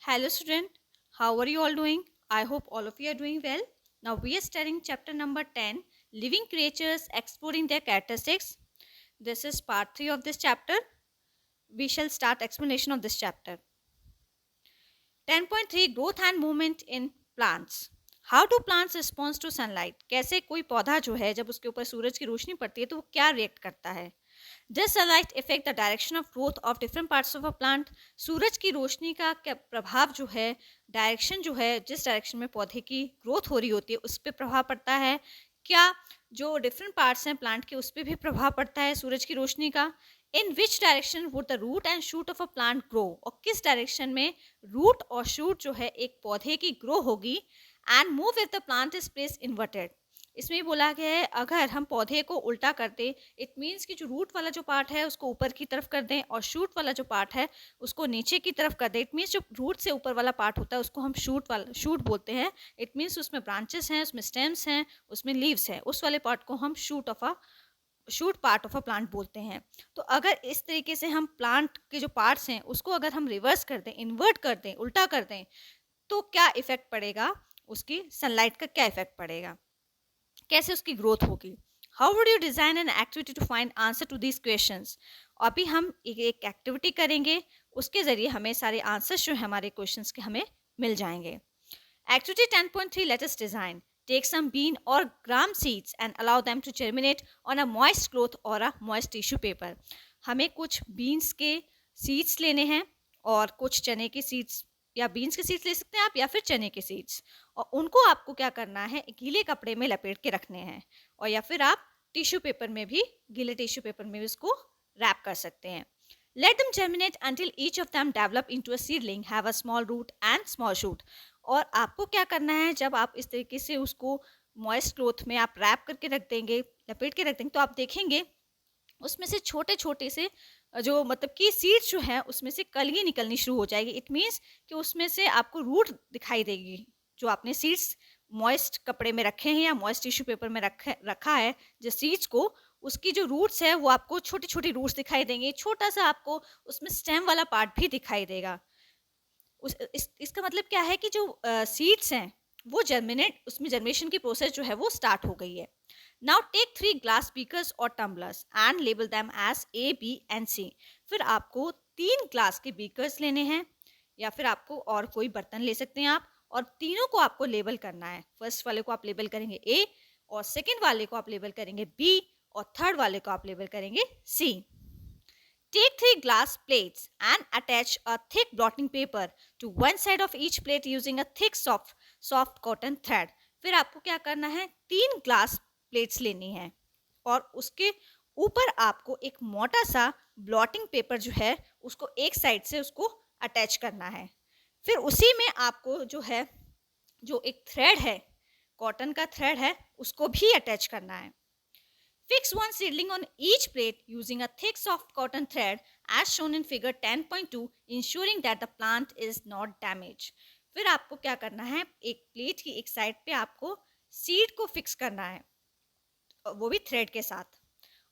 Hello student, how are you all doing? I hope all of you are doing well. Now we are studying chapter number 10, Living Creatures Exploring Their Characteristics. This is part 3 of this chapter. We shall start explanation of this chapter. 10.3 Growth and Movement in Plants. How do plants response to sunlight, कैसे कोई पौधा जो है जब उसके ऊपर सूरज की रोशनी पड़ती है तो वो क्या रिएक्ट करता है. Does sunlight affect the direction of growth of different parts of a plant? सूरज की रोशनी का क्या प्रभाव जो है, डायरेक्शन जो है, जिस डायरेक्शन में पौधे की ग्रोथ हो रही होती है उस पर प्रभाव पड़ता है क्या? जो डिफरेंट पार्ट्स हैं प्लांट के उस पर भी प्रभाव पड़ता है सूरज की रोशनी का. In which direction would the root and shoot of a plant grow, और किस डायरेक्शन में रूट और शूट जो है एक पौधे की ग्रो होगी. And move if the plant is place inverted. इसमें बोला गया है अगर हम पौधे को उल्टा कर दें, इट मीन्स कि जो रूट वाला जो पार्ट है उसको ऊपर की तरफ कर दें और शूट वाला जो पार्ट है उसको नीचे की तरफ कर दें. इट मीन्स जो रूट से ऊपर वाला पार्ट होता है उसको हम शूट बोलते हैं. इट मीन्स उसमें ब्रांचेस हैं, उसमें स्टेम्स हैं, उसमें लीव्स हैं. उस वाले पार्ट को हम shoot part of a plant बोलते हैं. तो अगर इस तरीके से हम प्लांट के जो पार्ट्स हैं उसको अगर हम रिवर्स कर दें, इन्वर्ट कर दें, उल्टा कर दें, तो क्या इफेक्ट पड़ेगा, उसकी सनलाइट का क्या इफेक्ट पड़ेगा, कैसे उसकी ग्रोथ होगी. How would you design an activity to find answer to these questions. अभी हम एक एक्टिविटी करेंगे, उसके ज़रिए हमें सारे आंसर्स जो है हमारे क्वेश्चंस के हमें मिल जाएंगे. Activity 10.3 Let us design. Take some bean or gram seeds and allow them to germinate on a moist cloth or a moist tissue paper. हमें कुछ बीन्स के सीड्स लेने हैं और कुछ चने के सीड्स, या बीन्स के सीड्स ले सकते हैं आप, या फिर चने के सीड्स, और उनको आपको क्या करना है, गीले कपड़े में लपेट के रखने हैं, और या फिर आप टिश्यू पेपर में भी, गीले टिश्यू पेपर में भी उसको रैप कर सकते हैं. Let them germinate until each of them develop into a seedling, have a small root and small shoot. और आपको क्या करना है, जब आप इस तरीके से उसको मॉइस्ट क्लोथ में आप रैप करके रख देंगे, लपेट के रख देंगे, तो आप देखेंगे उसमें से छोटे छोटे से जो मतलब कि सीड्स जो हैं उसमें से कलियां निकलनी शुरू हो जाएगी. इट मीन्स कि उसमें से आपको रूट दिखाई देगी. जो आपने सीड्स मॉइस्ट कपड़े में रखे हैं या मॉइस्ट टिश्यू पेपर में रखा है जो सीड्स को, उसकी जो रूट्स है वो आपको छोटी छोटी रूट्स दिखाई देंगे. छोटा सा आपको उसमें स्टेम वाला पार्ट भी दिखाई देगा. इसका मतलब क्या है कि जो सीड्स हैं वो जर्मिनेट, उसमें जर्मिनेशन की प्रोसेस जो है वो स्टार्ट हो गई है. Now take 3 glass beakers or tumblers and label them as A, B and C. फिर आपको 3 ग्लास के बीकर्स लेने हैं, या फिर आपको और कोई बर्तन ले सकते हैं आप, और तीनों को आपको लेबल करना है. फर्स्ट वाले को आप लेबल करेंगे ए, और सेकेंड वाले को आप लेबल करेंगे बी, और थर्ड वाले को आप लेबल करेंगे सी. Take 3 glass plates and attach a thick blotting paper to one side of each plate using a thick soft cotton thread. फिर आपको क्या करना है, 3 ग्लास प्लेट्स लेनी है और उसके ऊपर आपको एक मोटा सा ब्लॉटिंग पेपर जो है उसको एक साइड से उसको अटैच करना है. फिर उसी में आपको जो है, जो एक थ्रेड है, कॉटन का थ्रेड है, उसको भी अटैच करना है. Fix one seedling on each plate using a thick soft cotton thread as shown in figure 10.2, ensuring that the plant is not damaged. फिर आपको क्या करना है, एक प्लेट की एक साइड पे आपको सीड को फिक्स करना है, वो भी थ्रेड के साथ.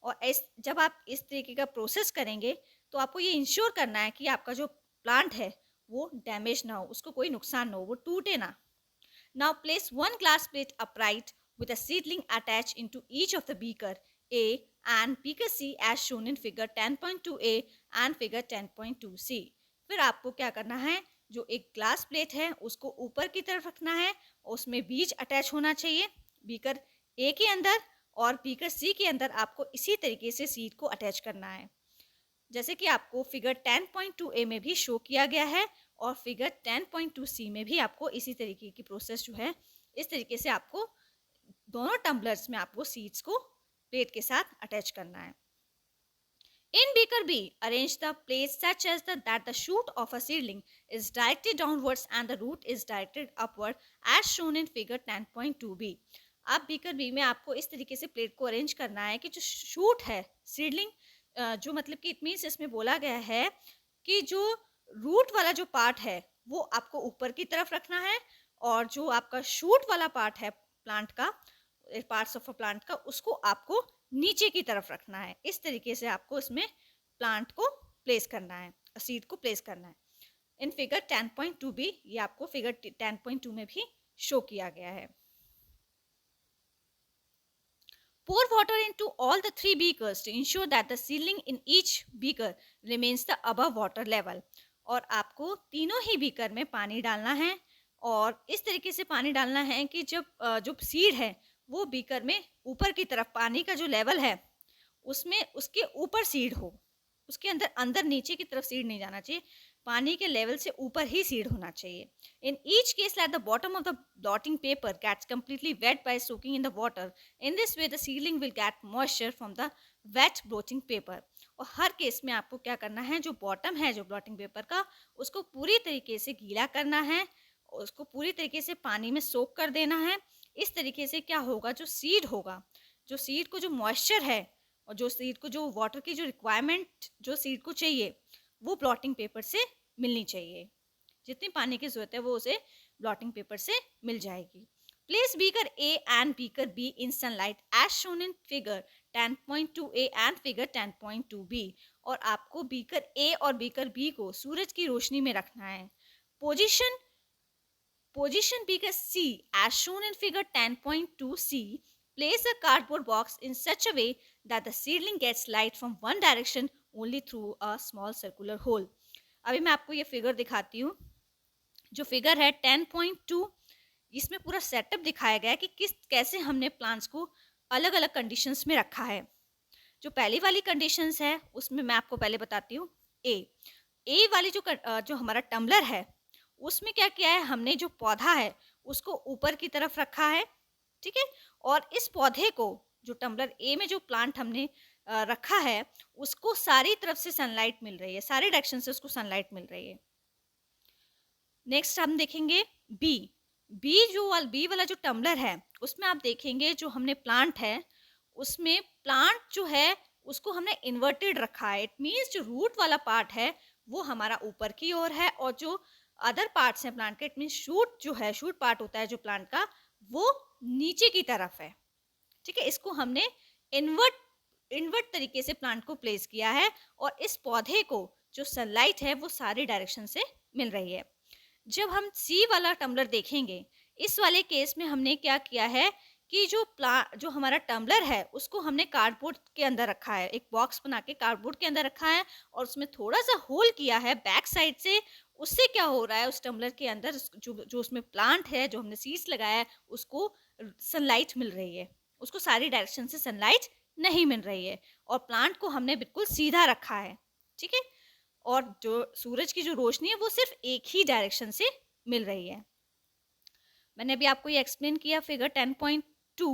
और जब आप इस तरीके का प्रोसेस करेंगे तो आपको ये इंश्योर करना है कि आपका जो प्लांट है वो डैमेज ना हो, उसको कोई नुकसान ना हो, वो टूटे ना. Now place one glass plate upright with a seedling attached into each of the beaker A and beaker C as shown in figure 10.2A and figure 10.2C. फिर आपको क्या करना है, जो एक ग्लास प्लेट है उसको ऊपर की तरफ रखना है, उसमें बीज अटैच होना चाहिए बीकर ए के अंदर, और बीकर सी के अंदर आपको इसी तरीके से सीड को अटैच करना है, जैसे कि आपको फिगर 10.2A में भी शो किया गया है, और फिगर 10.2C में भी आपको इसी तरीके की प्रोसेस जो है, इस तरीके से आपको दोनों टम्बलर्स में आपको सीड्स को प्लेट के साथ अटैच करना है. In beaker B, arrange the plates such as that the shoot of a seedling is directed downwards and the root is directed upward as shown in figure 10.2B. अब beaker B में आपको इस तरीके से plate को arrange करना है कि जो शूट है सीडलिंग, जो मतलब कि इट मीन्स इसमें बोला गया है कि जो रूट वाला जो पार्ट है वो आपको ऊपर की तरफ रखना है, और जो आपका शूट वाला पार्ट है प्लांट का, पार्ट्स ऑफ अ प्लांट का, उसको आपको नीचे की तरफ रखना है. इस तरीके से आपको इसमें प्लांट को प्लेस करना है, सीड को प्लेस करना है. इन फिगर 10.2 भी, ये आपको फिगर 10.2 में भी शो किया गया है। Pour water into all the 3 beakers to ensure that the sealing in each beaker remains the above water level. और आपको तीनों ही बीकर में पानी डालना है और इस तरीके से पानी डालना है कि जब जो सीड है वो बीकर में ऊपर की तरफ, पानी का जो लेवल है उसमें उसके ऊपर सीड हो, उसके अंदर अंदर नीचे की तरफ सीड नहीं जाना चाहिए, पानी के लेवल से ऊपर ही सीड होना चाहिए। In each case let the bottom of the blotting paper gets completely wet by soaking in the water. In this way the seedling will get moisture from the wet blotting paper. और हर case में आपको क्या करना है, जो bottom है जो blotting paper का, उसको पूरी तरीके से गीला करना है, उसको पूरी तरीके से पानी में सोक कर देना है। इस तरीके से क्या होगा, जो सीड होगा, जो सीड को जो मॉइस्चर है और जो सीड को जो वाटर की जो रिक्वायरमेंट जो सीड को चाहिए वो ब्लॉटिंग पेपर से मिलनी चाहिए। जितनी पानी की जरूरत है वो उसे ब्लॉटिंग पेपर से मिल जाएगी। Place beaker A and beaker B in sunlight as shown in figure 10.2a and figure 10.2b। और आपको बीकर ए और बीकर बी को सूरज की रोशनी में रखना है। Position beaker C as shown in figure 10.2c. Place a cardboard box in such a way that the seedling gets light from one direction only through a small circular hole. अभी मैं आपको ये figure दिखाती हूँ। जो figure है 10.2, इसमें पूरा सेटअप दिखाया गया है कि कैसे हमने प्लांट्स को अलग अलग कंडीशंस में रखा है। जो पहली वाली कंडीशंस है उसमें मैं आपको पहले बताती हूँ। ए वाली जो हमारा टम्बलर है उसमें क्या किया है, हमने जो पौधा है उसको ऊपर की तरफ रखा है, ठीक है। और इस पौधे को, जो टम्बलर ए में जो प्लांट हमने रखा है, उसको सारी तरफ से सनलाइट मिल रही है, सारे डायरेक्शन से उसको सनलाइट मिल रही है। नेक्स्ट हम देखेंगे बी वाला जो टम्बलर है उसमें आप देखेंगे जो हमने प्लांट है उसमें प्लांट जो है उसको हमने इन्वर्टेड रखा है। इट मीन्स जो रूट वाला पार्ट है वो हमारा ऊपर की ओर है और जो अदर पार्ट्स हैं प्लांट के, इट मीन शूट जो है, शूट पार्ट होता है जो प्लांट का, वो नीचे की तरफ है, ठीक है। इसको हमने इन्वर्ट तरीके से प्लांट को प्लेस किया है और इस पौधे को जो सनलाइट है वो सारी डायरेक्शन से मिल रही है। जब हम सी वाला टम्बलर देखेंगे, इस वाले केस में हमने क्या किया है कि जो हमारा टम्बलर है उसको हमने कार्डबोर्ड के अंदर रखा है, एक बॉक्स बना के कार्डबोर्ड के अंदर रखा है और उसमें थोड़ा सा होल किया है बैक साइड से। उससे क्या हो रहा है, उस टम्बलर के अंदर जो उसमें प्लांट है, जो हमने सीड्स लगाया है, उसको सनलाइट मिल रही है, उसको सारी डायरेक्शन से सनलाइट नहीं मिल रही है और प्लांट को हमने बिल्कुल सीधा रखा है, ठीक है। और जो सूरज की जो रोशनी है वो सिर्फ एक ही डायरेक्शन से मिल रही है। मैंने अभी आपको ये एक्सप्लेन किया फिगर 10.2।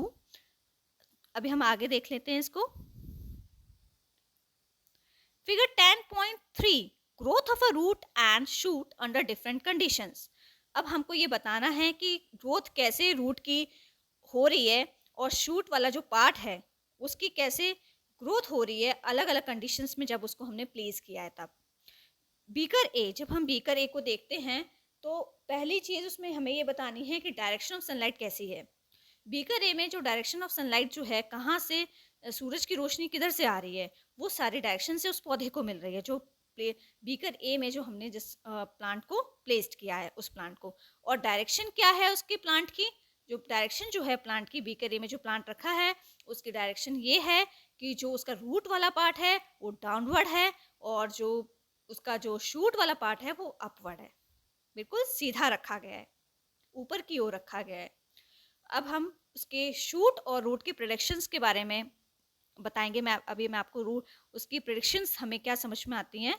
अभी हम आगे देख लेते हैं इसको। Figure 10.3 growth of a root and shoot under different conditions. अब हमको ये बताना है कि ग्रोथ कैसे रूट की हो रही है और शूट वाला जो पार्ट है उसकी कैसे ग्रोथ हो रही है अलग अलग कंडीशंस में, जब उसको हमने प्लेस किया है तब। बीकर ए, जब हम बीकर ए को देखते हैं तो पहली चीज़ उसमें हमें ये बतानी है कि डायरेक्शन ऑफ सनलाइट कैसी है। बीकर ए में जो डायरेक्शन ऑफ सनलाइट जो है, कहाँ से सूरज की रोशनी किधर से आ रही है, वो सारे डायरेक्शन से उस पौधे को मिल रही है। जो बीकर ए में जो हमने जिस प्लांट को प्लेस्ड किया है उस प्लांट को, और डायरेक्शन क्या है उसके प्लांट की, जो डायरेक्शन जो है प्लांट की, बीकर ए में जो प्लांट रखा है उसकी डायरेक्शन ये है कि जो उसका रूट वाला पार्ट है वो डाउनवर्ड है और जो उसका जो शूट वाला पार्ट है वो अपवर्ड है, बिल्कुल सीधा रखा गया है, ऊपर की ओर रखा गया है। अब हम उसके शूट और रूट की प्रेडिक्शंस के बारे में बताएंगे। मैं आपको रूट उसकी प्रेडिक्शंस हमें क्या समझ में आती हैं।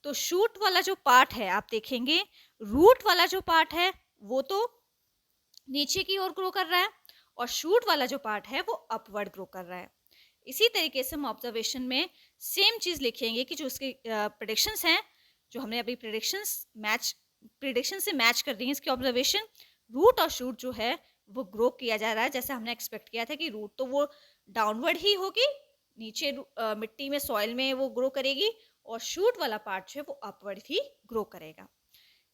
तो शूट वाला जो पार्ट है आप देखेंगे, रूट वाला जो पार्ट है वो तो नीचे की ओर ग्रो कर रहा है और शूट वाला जो पार्ट है वो अपवर्ड ग्रो कर रहा है। इसी तरीके से हम ऑब्जर्वेशन में सेम चीज़ लिखेंगे कि जो उसके प्रेडिक्शंस हैं, जो हमने अभी प्रेडिक्शन से मैच कर दी है इसकी ऑब्जर्वेशन, रूट और शूट जो है वो ग्रो किया जा रहा है जैसे हमने एक्सपेक्ट किया था कि रूट तो वो डाउनवर्ड ही होगी, नीचे मिट्टी में, सॉइल में वो ग्रो करेगी, और शूट वाला पार्ट जो है वो अपवर्ड ही ग्रो करेगा।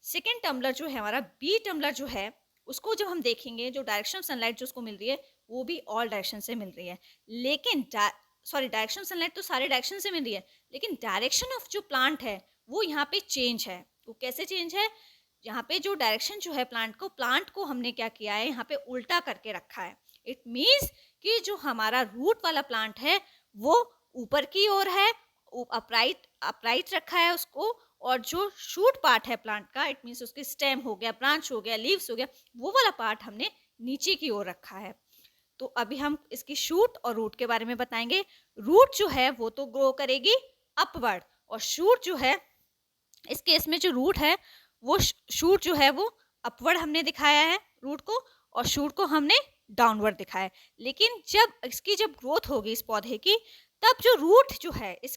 सेकेंड टम्बलर जो है हमारा बी टम्बलर जो है, उसको जब हम देखेंगे, जो डायरेक्शन ऑफ सनलाइट जो उसको मिल रही है वो भी ऑल डायरेक्शन से मिल रही है, लेकिन डायरेक्शन सनलाइट तो सारे डायरेक्शन से मिल रही है, लेकिन डायरेक्शन ऑफ जो प्लांट है वो यहाँ पे चेंज है। वो कैसे चेंज है, यहाँ पे जो डायरेक्शन जो है प्लांट को हमने क्या किया है, यहाँ पे उल्टा करके रखा है। इट मीन्स कि जो हमारा रूट वाला प्लांट है वो ऊपर की ओर है, अपराइट रखा है उसको, और जो शूट पार्ट है प्लांट का, इट मीन्स उसके स्टेम हो गया, ब्रांच हो गया, लीव्स हो गया, वो वाला पार्ट हमने नीचे की ओर रखा है। तो अभी हम इसकी शूट और रूट के बारे में बताएंगे। रूट जो है वो तो ग्रो करेगी अपवर्ड, और शूट जो है, इस केस में जो रूट है वो शूट जो है वो अपवर्ड हमने दिखाया है रूट को, और शूट को हमने डाउनवर्ड दिखाया है। लेकिन जब ग्रोथ होगी इस पौधे की, तब जो रूट जो है इस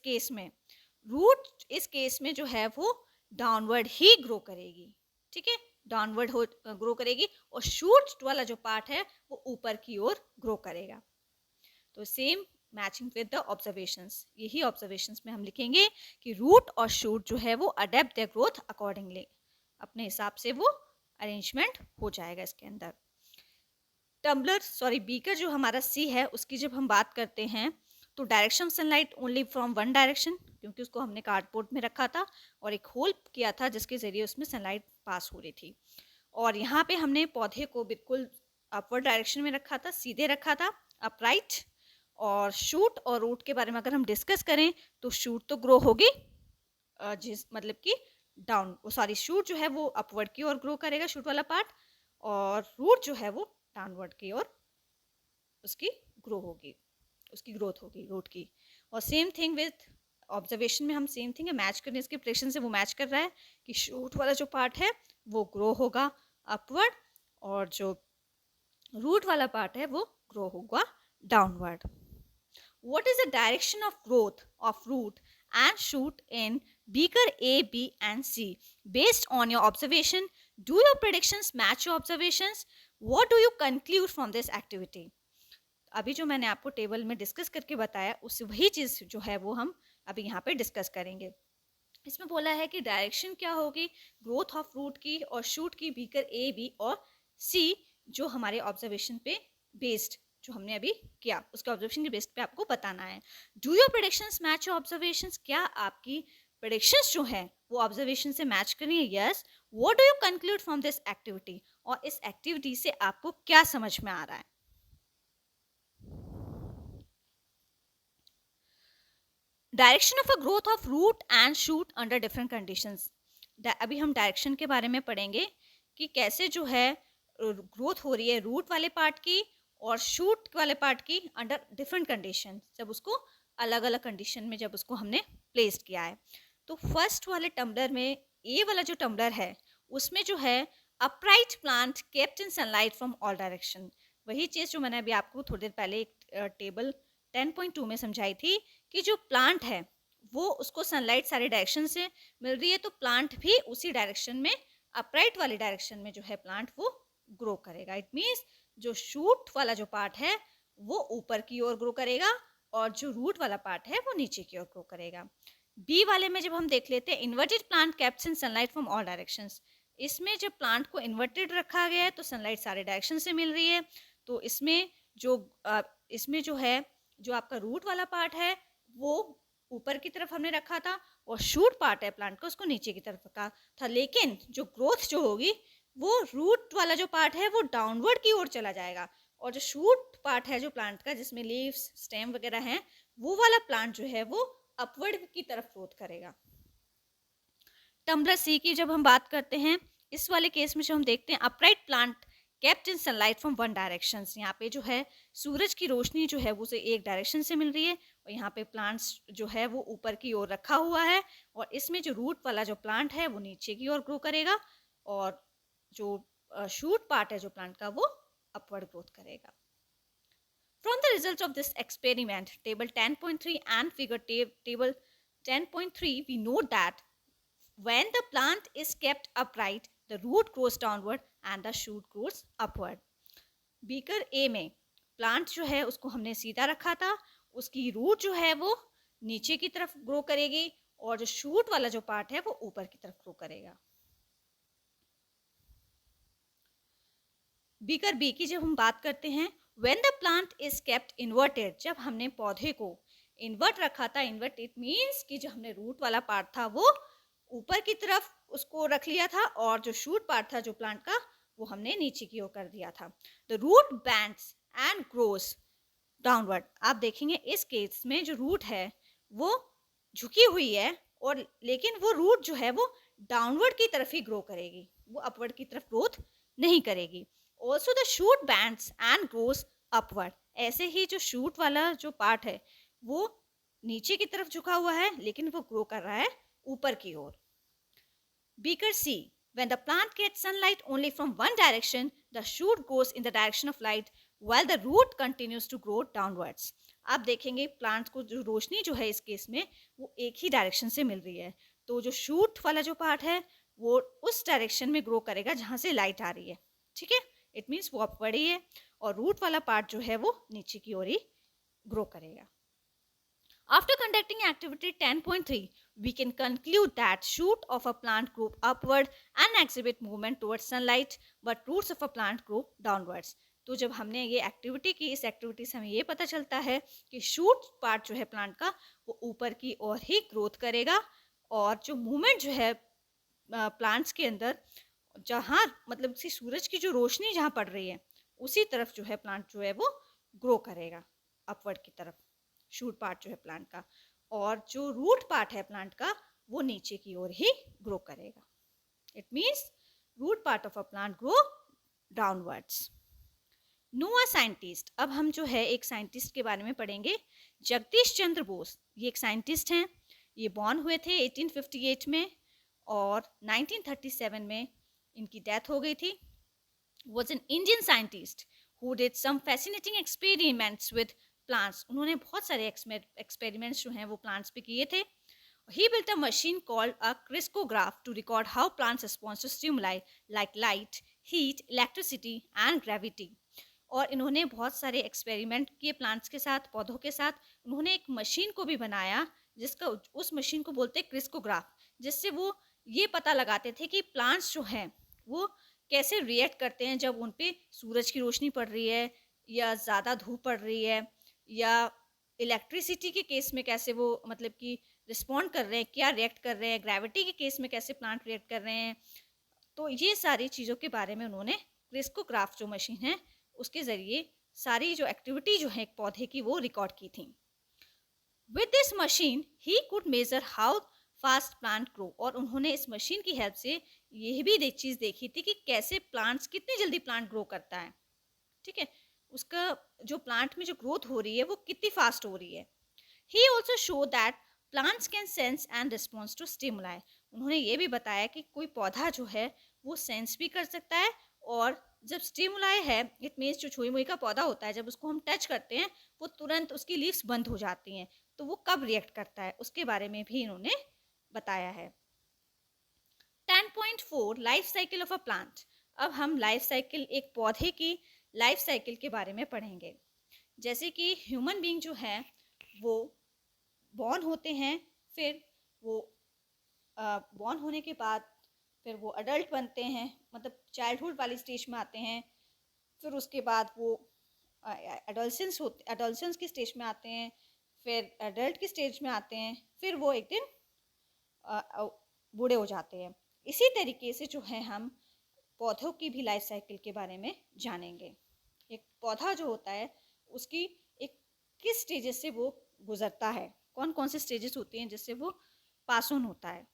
केस में जो है वो डाउनवर्ड ही ग्रो करेगी। ठीक है, डाउनवर्ड ग्रो करेगी, और शूट वाला जो पार्ट है वो ऊपर की ओर ग्रो करेगा। तो same matching with the observations, यही ऑब्जर्वेशंस में हम लिखेंगे कि रूट और शूट जो है वो अडेप्ट देयर ग्रोथ अकॉर्डिंगली, अपने हिसाब से वो अरेंजमेंट हो जाएगा इसके अंदर। बीकर जो हमारा सी है, उसकी जब हम बात करते हैं तो direction of sunlight only from one direction, क्योंकि उसको हमने कार्डबोर्ड में रखा था और एक होल किया था जिसके जरिए उसमें सनलाइट पास हो रही थी। और यहाँ पे हमने पौधे को बिल्कुल अपवर्ड डायरेक्शन में रखा था, सीधे रखा था, अपराइट। और शूट और रूट के बारे में अगर हम डिस्कस करें तो शूट तो ग्रो होगी, मतलब कि शूट जो है वो अपवर्ड की ओर ग्रो करेगा, शूट वाला पार्ट, और रूट जो है वो डाउनवर्ड की ओर उसकी ग्रोथ होगी रूट की। और सेम थिंग विथ ऑब्जर्वेशन में हम सेम थिंग है, मैच करने इसके प्रेडिक्शन से वो मैच कर रहा है कि शूट वाला जो पार्ट है वो ग्रो होगा अपवर्ड, और जो रूट वाला पार्ट है वो ग्रो होगा downward. What is the direction of growth of root and shoot in beaker A, B and C? Based on your observation, do your predictions match your observations? What do you conclude from this activity? अभी जो मैंने आपको table में discuss करके बताया, उस वही चीज़ जो है वो हम अभी यहाँ पे डिस्कस करेंगे। इसमें बोला है कि डायरेक्शन क्या होगी ग्रोथ ऑफ रूट की और शूट की, बीकर ए, बी और सी, जो हमारे ऑब्जर्वेशन पे बेस्ड जो हमने अभी किया उसके ऑब्जर्वेशन के बेस पे आपको बताना है। Do your predictions match your observations? क्या आपकी प्रेडिक्शंस जो है वो ऑब्जर्वेशन से मैच कर रही है? Yes. What do you conclude from this activity? और इस एक्टिविटी से आपको क्या समझ में आ रहा है? Direction of a growth of root and shoot under different conditions. अभी हम डायरेक्शन के बारे में पढ़ेंगे कि कैसे जो है ग्रोथ हो रही है रूट वाले पार्ट की और शूट वाले पार्ट की अंडर डिफरेंट कंडीशन, जब उसको अलग अलग कंडीशन में जब उसको हमने प्लेस्ड किया है। तो फर्स्ट वाले टम्बलर में, ए वाला जो टम्बलर है उसमें जो है upright plant kept in sunlight from all direction, वही चीज़ जो मैंने अभी आपको थोड़ी देर पहले एक टेबल 10.2 में समझाई थी कि जो प्लांट है वो उसको सनलाइट सारे डायरेक्शन से मिल रही है, तो प्लांट भी उसी डायरेक्शन में, अपराइट वाली डायरेक्शन में जो है प्लांट वो ग्रो करेगा। इट मीन्स जो शूट वाला जो पार्ट है वो ऊपर की ओर ग्रो करेगा और जो रूट वाला पार्ट है वो नीचे की ओर ग्रो करेगा। बी वाले में जब हम देख लेते हैं inverted plant caps in sunlight from all directions, इसमें जब प्लांट को इन्वर्टेड रखा गया है तो सनलाइट सारे डायरेक्शन से मिल रही है। तो इसमें जो है जो आपका रूट वाला पार्ट है वो ऊपर की तरफ हमने रखा था और शूट पार्ट है प्लांट का उसको नीचे की तरफ रखा था, लेकिन जो ग्रोथ जो होगी वो रूट वाला जो पार्ट है वो डाउनवर्ड की ओर चला जाएगा, और जो शूट पार्ट है जो प्लांट का जिसमें लीव्स स्टेम वगैरह हैं वो वाला प्लांट जो है वो अपवर्ड की तरफ ग्रोथ करेगा। टम्बलर सी की जब हम बात करते हैं, इस वाले केस में जो हम देखते हैं upright plant kept in sunlight from one direction, यहाँ पे जो है सूरज की रोशनी जो है वो उसे एक डायरेक्शन से मिल रही है और यहाँ पे प्लांट्स जो है वो ऊपर की ओर रखा हुआ है, और इसमें जो रूट वाला जो प्लांट है वो नीचे की ओर ग्रो करेगा और जो शूट पार्ट है जो प्लांट का वो अपवर्ड ग्रोथ करेगा। From the results of this experiment, table 10.3 and figure table 10.3, we note that when the plant is kept upright, the root grows downward and the shoot grows upward. Beaker A में plant जो है उसको हमने सीधा रखा था, उसकी root जो है वो नीचे की तरफ ग्रो करेगी और जो शूट वाला जो पार्ट है वो ऊपर की तरफ ग्रो करेगा। बीकर बी की जब हम बात करते हैं, when the plant is kept inverted, जब हमने पौधे को इन्वर्ट रखा था, इन्वर्ट इट मीन्स कि जो हमने रूट वाला पार्ट था वो ऊपर की तरफ उसको रख लिया था और जो शूट पार्ट था जो प्लांट का वो हमने नीचे की ओर कर दिया था। The root bends and grows downward. आप देखेंगे इस केस में जो रूट है वो झुकी हुई है और लेकिन वो रूट जो है वो डाउनवर्ड की तरफ ही ग्रो करेगी, वो अपवर्ड की तरफ ग्रोथ नहीं करेगी। Also the shoot bends and grows upward. ऐसे ही जो शूट वाला जो पार्ट है वो नीचे की तरफ झुका हुआ है लेकिन वो ग्रो कर रहा है ऊपर की ओर। Beaker C. When the plant gets sunlight only from one direction, the shoot goes in the direction of light while the root continues to grow downwards. आप देखेंगे प्लांट को जो रोशनी जो है इस केस में वो एक ही डायरेक्शन से मिल रही है, तो जो शूट वाला जो पार्ट है वो उस डायरेक्शन में ग्रो करेगा जहाँ से लाइट आ रही है। ठीक है, इट मीन्स वो अपवर्ड ही है और रूट वाला पार्ट जो है वो नीचे की ओर ही ग्रो करेगा। After conducting activity 10.3, we can conclude that shoot of a plant grow upward and exhibit movement towards sunlight, but roots of a plant grow downwards. तो जब हमने ये एक्टिविटी की, इस एक्टिविटी से हमें ये पता चलता है कि शूट पार्ट जो है प्लांट का वो ऊपर की ओर ही ग्रोथ करेगा और जो मूवमेंट जो है प्लांट्स के अंदर जहाँ मतलब सी सूरज की जो रोशनी जहाँ पड़ रही है उसी तरफ जो है प्लांट जो है वो ग्रो करेगा अपवर्ड की तरफ, शूट पार्ट जो है प्लांट का, और जो रूट पार्ट है प्लांट का वो नीचे की ओर ही ग्रो करेगा। It means root part of a plant grow downwards. नोआ साइंटिस्ट। अब हम जो है एक साइंटिस्ट के बारे में पढ़ेंगे, जगदीश चंद्र बोस। ये एक साइंटिस्ट हैं, ये बॉर्न हुए थे 1858 में और 1937 में इनकी डेथ हो गई थी। Was an Indian scientist who did some fascinating experiments with plants. उन्होंने बहुत सारे एक्सपेरिमेंट्स जो हैं वो प्लांट्स पे किए थे। He built a machine called a crystallograph to record how plants respond to stimuli like light, heat, electricity and gravity. और इन्होंने बहुत सारे एक्सपेरिमेंट किए प्लांट्स के साथ, पौधों के साथ। उन्होंने एक मशीन को भी बनाया जिसका उस मशीन को बोलते हैं क्रिस्कोग्राफ, जिससे वो ये पता लगाते थे कि प्लांट्स जो हैं वो कैसे रिएक्ट करते हैं जब उन पे सूरज की रोशनी पड़ रही है या ज़्यादा धूप पड़ रही है, या इलेक्ट्रिसिटी के केस में कैसे वो मतलब कि रिस्पॉन्ड कर रहे हैं, क्या रिएक्ट कर रहे हैं, ग्रेविटी के केस में कैसे प्लांट रिएक्ट कर रहे हैं। तो ये सारी चीज़ों के बारे में उन्होंने क्रिस्कोग्राफ जो मशीन है उसके ज़रिए सारी जो एक्टिविटी जो है एक पौधे की वो रिकॉर्ड की थी। With this machine he could major how fast plant grow. और उन्होंने इस मशीन की हेल्प से ये भी चीज़ देखी थी कि कैसे प्लांट्स, कितनी जल्दी प्लांट ग्रो करता है। ठीक है, उसका जो प्लांट में जो ग्रोथ हो रही है वो कितनी फास्ट हो रही है। He also show that plants can sense and response to stimuli. उन्होंने ये भी बताया कि कोई पौधा जो है वो सेंस भी कर सकता है और जब स्टिमुलाई है, इट मीन्स जो छुई मुई का पौधा होता है, जब उसको हम टच करते हैं वो तुरंत उसकी लीव्स बंद हो जाती हैं, तो वो कब रिएक्ट करता है उसके बारे में भी इन्होंने बताया है। 10.4 life cycle of a plant. अब हम लाइफ साइकिल, एक पौधे की लाइफ साइकिल के बारे में पढ़ेंगे। जैसे कि ह्यूमन बीइंग जो है वो बॉर्न होते हैं, फिर वो बॉर्न होने के बाद फिर वो अडल्ट बनते हैं, मतलब चाइल्डहुड वाली स्टेज में आते हैं, फिर उसके बाद वो एडोलसेंस की स्टेज में आते हैं, फिर एडल्ट की स्टेज में आते हैं, फिर वो एक दिन बूढ़े हो जाते हैं। इसी तरीके से जो है हम पौधों की भी लाइफ साइकिल के बारे में जानेंगे। एक पौधा जो होता है उसकी एक किस स्टेजेस से वो गुजरता है, कौन कौन से स्टेजेस होते हैं जिससे वो पास ऑन होता है।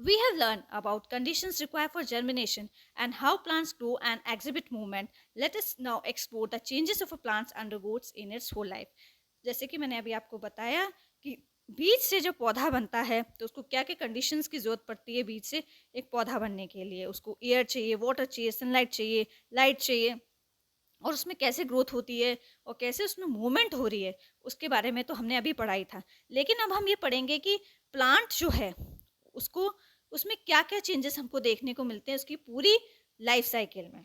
We have learned about conditions required for germination and how plants grow and exhibit movement. Let us now explore the changes of a plant undergoes in its whole life. जैसे कि मैंने अभी आपको बताया कि बीज से जब पौधा बनता है तो उसको क्या क्या कंडीशंस की ज़रूरत पड़ती है बीज से एक पौधा बनने के लिए। उसको एयर चाहिए, वाटर चाहिए, सनलाइट चाहिए, लाइट चाहिए, और उसमें कैसे ग्रोथ होती है और कैसे उसमें मूवमेंट हो रही है उसके बारे में तो हमने अभी पढ़ा ही था। लेकिन अब हम ये पढ़ेंगे कि प्लांट जो है उसको, उसमें क्या क्या चेंजेस हमको देखने को मिलते हैं उसकी पूरी लाइफ साइकिल में।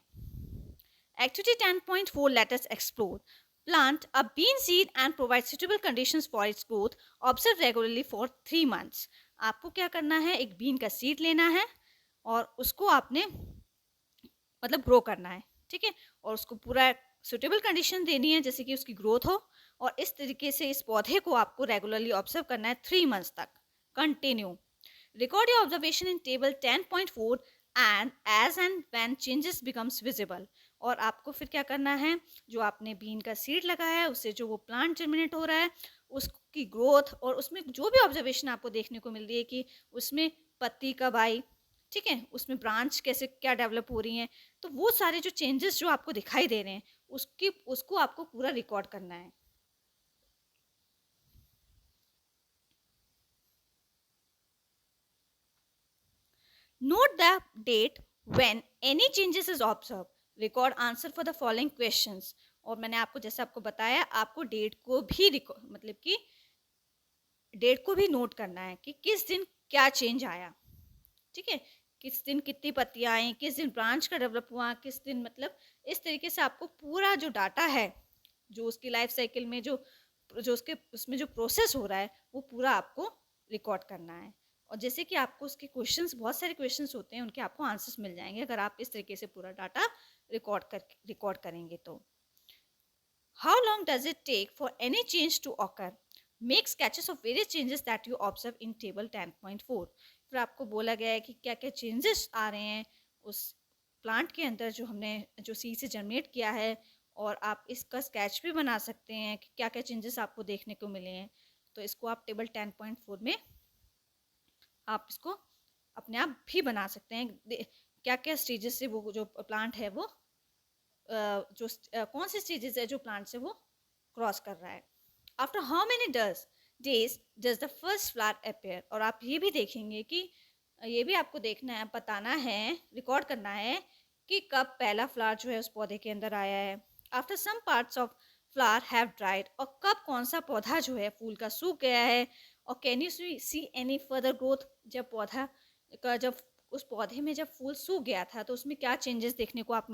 Activity 10.4 let us explore. Plant a bean seed and provide suitable conditions for its growth. Observe regularly for 3 months. आपको क्या करना है, एक बीन का सीड लेना है और उसको आपने मतलब ग्रो करना है, ठीक है, और उसको पूरा सुटेबल कंडीशन देनी है जैसे कि उसकी ग्रोथ हो, और इस तरीके से इस पौधे को आपको रेगुलरली ऑब्जर्व करना है 3 मंथ्स तक continue. Record your observation in table 10.4 and as and when changes becomes visible. और आपको फिर क्या करना है, जो आपने बीन का सीड लगाया है उससे जो वो प्लांट जर्मिनेट हो रहा है उसकी ग्रोथ और उसमें जो भी ऑब्जर्वेशन आपको देखने को मिल रही है कि उसमें पत्ती कब आई, ठीक है, उसमें ब्रांच कैसे क्या डेवलप हो रही हैं, तो वो सारे जो चेंजेस जो आपको दिखाई दे रहे हैं उसको आपको पूरा रिकॉर्ड करना है. Note the date when any changes is observed. Record answer for the following questions. और मैंने आपको जैसे आपको बताया आपको डेट को भी मतलब कि डेट को भी नोट करना है कि किस दिन क्या चेंज आया, ठीक है, किस दिन कितनी पत्तियां आई, किस दिन ब्रांच का डेवलप हुआ, किस दिन, मतलब इस तरीके से आपको पूरा जो डाटा है जो उसकी लाइफ साइकिल में जो जो उसके उसमें जो प्रोसेस हो रहा है वो पूरा आपको रिकॉर्ड करना है. और जैसे कि आपको उसके क्वेश्चंस, बहुत सारे क्वेश्चंस होते हैं, उनके आपको आंसर्स मिल जाएंगे अगर आप इस तरीके से पूरा डाटा रिकॉर्ड करेंगे तो. How long does it take for any change to occur? Make sketches of various changes that you observe in table 10.4. फिर आपको बोला गया है कि क्या क्या चेंजेस आ रहे हैं उस प्लांट के अंदर जो हमने जो सीड से जनरेट किया है, और आप इसका स्केच भी बना सकते हैं कि क्या क्या चेंजेस आपको देखने को मिले हैं. तो इसको आप टेबल 10.4 में आप इसको अपने आप भी बना सकते हैं, क्या क्या स्टेजेस से वो जो प्लांट है वो जो कौन से स्टेजेस है जो प्लांट से वो क्रॉस कर रहा है. After how many days does the first flower appear. और आप ये भी देखेंगे कि ये भी आपको देखना है, बताना है, रिकॉर्ड करना है कि कब पहला फ्लावर जो है उस पौधे के अंदर आया है. After some parts of flower have dried. और कब कौन सा पौधा जो है फूल का सूख गया है. और can you see any further growth. जब पौधा का जब उस पौधे में जब फूल सूख गया था तो उसमें क्या चेंजेस देखने को आपको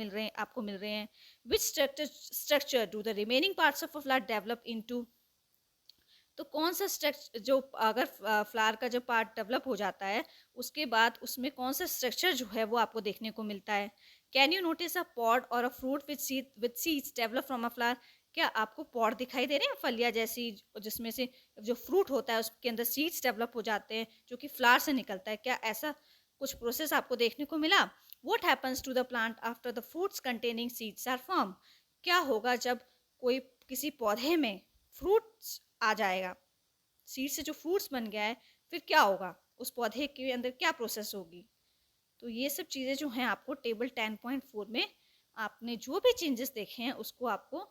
मिल रहे हैं. Which structure do the remaining parts of a flower develop into. तो कौन सा स्ट्रक्चर जो अगर फ्लावर का जो पार्ट डेवलप हो जाता है उसके बाद उसमें कौन सा स्ट्रक्चर जो है वो आपको देखने को मिलता है. Can you notice a pod or a fruit with seeds develop from a flower. क्या आपको पॉड दिखाई दे रहे हैं, फलियां जैसी, जिसमें से जो फ्रूट होता है उसके अंदर सीड्स डेवलप हो जाते हैं जो कि फ्लावर से निकलता है. क्या ऐसा कुछ प्रोसेस आपको देखने को मिला. What happens to the plant after the fruits containing seeds are form. क्या होगा जब कोई किसी पौधे में फ्रूट्स आ जाएगा, सीड से जो फ्रूट्स बन गया है, फिर क्या होगा, उस पौधे के अंदर क्या प्रोसेस होगी. तो ये सब चीज़ें जो हैं आपको टेबल 10.4 में आपने जो भी चेंजेस देखे हैं उसको आपको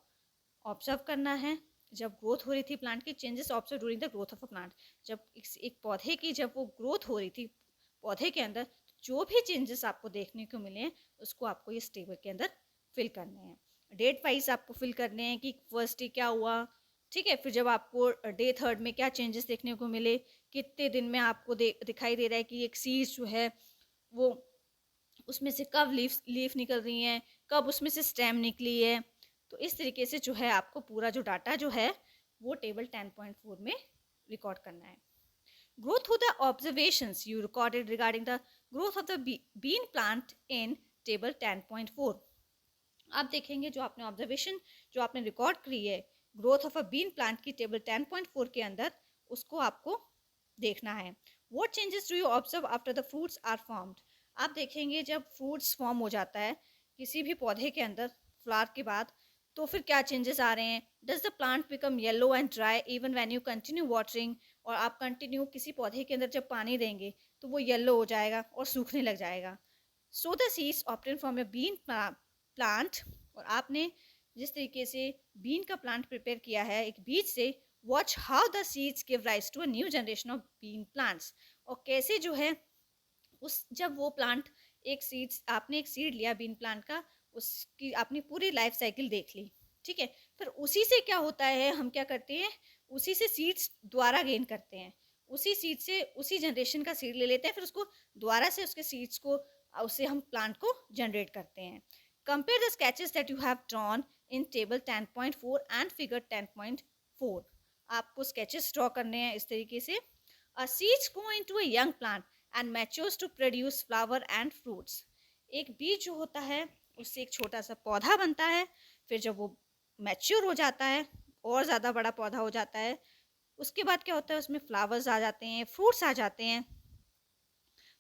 ऑब्जर्व करना है. जब ग्रोथ हो रही थी प्लांट की, changes observe during the growth of a plant. जब एक पौधे की जब वो ग्रोथ हो रही थी पौधे के अंदर, जो भी चेंजेस आपको देखने को मिले उसको आपको इस टेबल के अंदर फिल करने हैं. डेट वाइज आपको फिल करने हैं कि फर्स्ट डे क्या हुआ, ठीक है, फिर जब आपको डे थर्ड में क्या चेंजेस देखने को मिले, कितने दिन में आपको दिखाई दे रहा है कि एक सीड जो है वो उसमें से कब लीफ निकल रही हैं, कब उसमें से स्टेम निकली है. तो इस तरीके से जो है आपको पूरा जो डाटा जो है वो टेबल 10.4 में रिकॉर्ड करना है. Go through the observations you recorded regarding the growth of the bean plant in table 10.4. आप देखेंगे जो आपने ऑब्जर्वेशन जो आपने रिकॉर्ड करी है growth of a bean plant की टेबल 10.4 के अंदर, उसको आपको देखना है. What changes do you observe after the fruits are formed? आप देखेंगे जब फ्रूट्स फॉर्म हो जाता है किसी भी पौधे के अंदर फ्लावर के बाद, तो फिर क्या चेंजेस आ रहे हैं. Does the plant become yellow and dry even when you continue watering. और आप कंटिन्यू किसी पौधे के अंदर जब पानी देंगे तो वो येलो हो जाएगा और सूखने लग जाएगा. So the seeds obtain from a bean plant. और आपने जिस तरीके से बीन का प्लांट प्रिपेयर किया है एक बीज से, watch how the seeds give rise to a new generation of bean plants. और कैसे जो है उस जब वो प्लांट आपने एक सीड लिया बीन प्लांट का, उसकी आपने पूरी लाइफ साइकिल देख ली, ठीक है, फिर उसी से क्या होता है, हम क्या करते हैं उसी से सीड्स द्वारा गेन करते हैं, उसी सीड से उसी जनरेशन का सीड ले लेते हैं, फिर उसको दोबारा से उसके सीड्स को उससे हम प्लांट को जनरेट करते हैं. Compare the sketches that you have drawn in table 10.4 and figure 10.4. आपको स्केचेस ड्रॉ करने हैं इस तरीके से. Seeds go into a young plant and matures to produce flower and fruits. एक बीज जो होता है उससे एक छोटा सा पौधा बनता है, फिर जब वो मैच्योर हो जाता है और ज़्यादा बड़ा पौधा हो जाता है, उसके बाद क्या होता है उसमें फ्लावर्स आ जाते हैं, फ्रूट्स आ जाते हैं.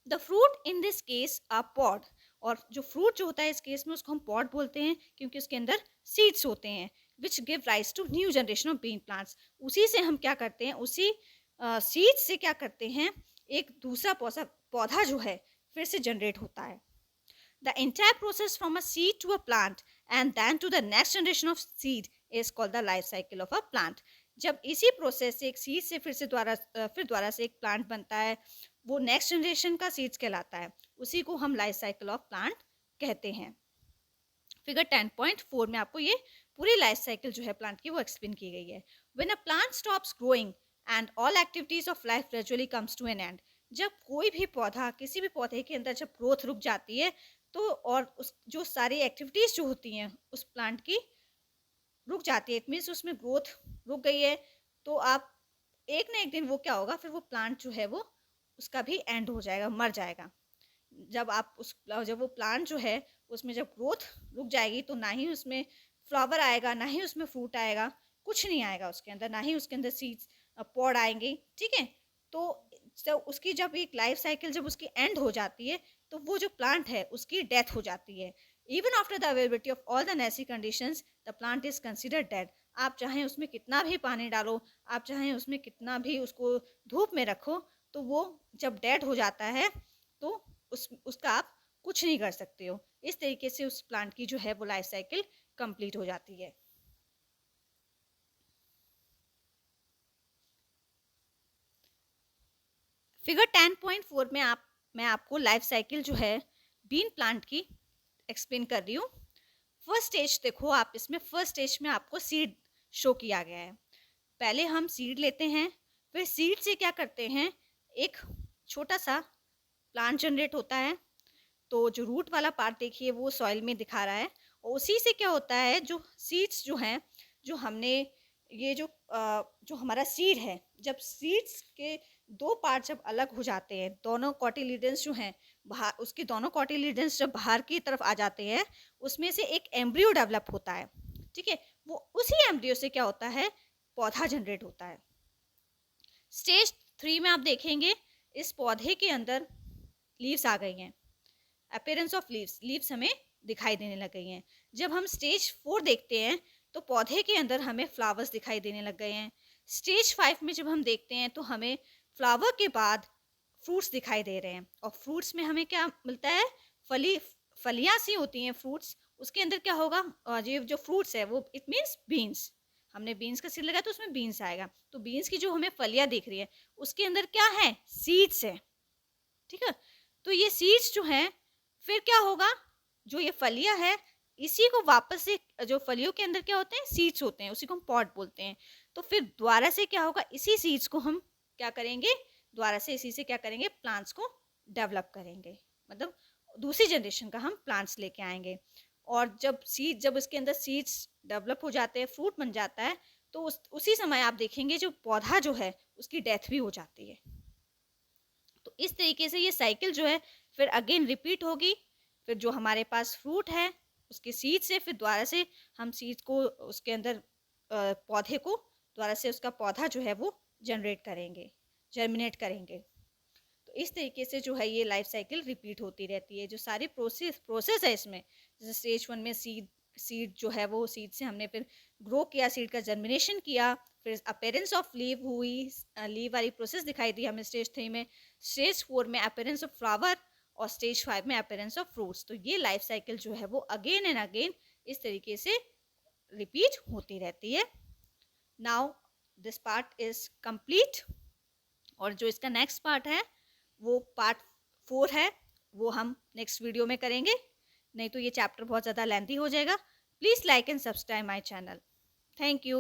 The fruit in this case a pod, और जो फ्रूट जो होता है इस केस में उसको हम पॉड बोलते हैं क्योंकि उसके अंदर सीड्स होते हैं, which give rise to new generation of bean plants. उसी से हम क्या करते हैं, उसी सीड्स से क्या करते हैं, एक दूसरा पौधा जो है फिर से जनरेट होता है। The entire process from a seed to a plant and then to the next generation of seed is called the life cycle of a plant. जब इसी प्रोसेस से एक सीड से फिर द्वारा से एक प्लांट बनता है, वो नेक्स्ट जनरेशन का सीड्स कहलाता है, उसी को हम लाइफ साइकिल ऑफ प्लांट कहते हैं। फिगर 10.4 में आपको ये पूरी लाइफ साइकिल जो है प्लांट की वो एक्सप्लेन की गई है। When a plant stops growing and all activities of life gradually comes to an end, जब कोई भी पौधा, किसी भी पौधे के अंदर जब ग्रोथ रुक जाती है तो, और उस जो सारी एक्टिविटीज जो होती हैं उस प्लांट की रुक जाती है, इट मीन्स उसमें ग्रोथ रुक गई है, तो आप एक ना एक दिन वो क्या होगा, फिर वो प्लांट जो है वो उसका भी एंड हो जाएगा, मर जाएगा। जब वो प्लांट जो है उसमें जब ग्रोथ रुक जाएगी तो ना ही उसमें फ्लावर आएगा, ना ही उसमें फ्रूट आएगा, कुछ नहीं आएगा उसके अंदर, ना ही उसके अंदर सीड्स पॉड आएंगे, ठीक है। तो उसकी जब एक लाइफ साइकिल जब उसकी एंड हो जाती है तो वो जो प्लांट है उसकी डेथ हो जाती है। Even after the availability of all the necessary conditions the plant is considered dead. आप चाहें उसमें कितना भी पानी डालो, आप चाहें उसमें कितना भी उसको धूप में रखो, तो वो जब डेड हो जाता है तो उसका आप कुछ नहीं कर सकते हो। इस तरीके से उस प्लांट की जो है वो लाइफ साइकिल कंप्लीट हो जाती है। फिगर 10.4 में मैं आपको लाइफ साइकिल जो है बीन प्लांट की एक्सप्लेन कर रही हूँ। फर्स्ट स्टेज देखो आप, इसमें फर्स्ट स्टेज में आपको सीड शो किया गया है। पहले हम सीड लेते हैं, फिर सीड से क्या करते हैं, एक छोटा सा प्लांट जनरेट होता है। तो जो रूट वाला पार्ट देखिए वो सॉइल में दिखा रहा है, और उसी से क्या होता है, जो सीड्स जो हैं, जो हमने ये जो हमारा सीड है, जब सीड्स के दो पार्ट जब अलग हो जाते हैं, दोनों कॉटिलिडन्स जो हैं बाहर, उसके दोनों कॉटिलिडन्स जब बाहर की तरफ आ जाते हैं, उसमें से एक एम्ब्रियो डेवलप होता है, ठीक है। वो उसी एम्ब्रियो से क्या होता है, पौधा जनरेट होता है। स्टेज 3 में आप देखेंगे इस पौधे के अंदर लीव्स आ गई हैं, अपीयरेंस ऑफ लीव्स हमें दिखाई देने लग गई हैं। जब हम स्टेज 4 देखते हैं तो पौधे के अंदर हमें फ्लावर्स दिखाई देने लग गए हैं। स्टेज 5 में जब हम देखते हैं तो हमें फ्लावर के बाद फ्रूट्स दिखाई दे रहे हैं, और फ्रूट्स में हमें क्या मिलता है, फलियां सी होती हैं फ्रूट्स, उसके अंदर क्या होगा, ये जो फ्रूट्स है वो इट मीन्स बीन्स, हमने बीन्स का सीड लगाया तो उसमें बीन्स आएगा, तो बीन्स की जो हमें फलियां दिख रही है उसके अंदर क्या है, सीड्स है, ठीक है। तो ये सीड्स जो हैं फिर क्या होगा, जो ये फलियां है इसी को वापस से, जो फलियों के अंदर क्या होते हैं, सीड्स होते हैं, उसी को हम पॉड बोलते हैं। तो फिर दोबारा से क्या होगा, इसी सीड्स को हम क्या करेंगे, दोबारा से इसी से क्या करेंगे, प्लांट्स को डेवलप करेंगे, मतलब दूसरी जनरेशन का हम प्लांट्स लेके आएंगे। और जब इसके अंदर सीड्स डेवलप हो जाते हैं, फ्रूट बन जाता है, तो उसी समय आप देखेंगे जो पौधा जो है उसकी डेथ भी हो जाती है। तो इस तरीके से ये साइकिल जो है फिर अगेन रिपीट होगी। फिर जो हमारे पास फ्रूट है उसके सीड से फिर दोबारा से हम सीड को उसके अंदर पौधे को दोबारा से उसका पौधा जो है वो जनरेट करेंगे, जर्मिनेट करेंगे। तो इस तरीके से जो है ये लाइफ साइकिल रिपीट होती रहती है। जो सारी प्रोसेस है इसमें, जैसे स्टेज 1 में सीड जो है वो सीड से हमने फिर ग्रो किया, सीड का जर्मिनेशन किया, फिर अपीयरेंस ऑफ लीव हुई, लीव वाली प्रोसेस दिखाई दी हमें स्टेज 3 में। स्टेज 4 में अपीयरेंस ऑफ फ्लावर, और स्टेज 5 में अपीयरेंस ऑफ फ्रूट्स। तो ये लाइफ साइकिल जो है वो अगेन एंड अगेन इस तरीके से रिपीट होती रहती है। Now this part is complete, और जो इसका नेक्स्ट पार्ट है वो पार्ट 4 है, वो हम नेक्स्ट वीडियो में करेंगे, नहीं तो ये चैप्टर बहुत ज़्यादा लेंथी हो जाएगा। Please like and subscribe my channel. Thank you.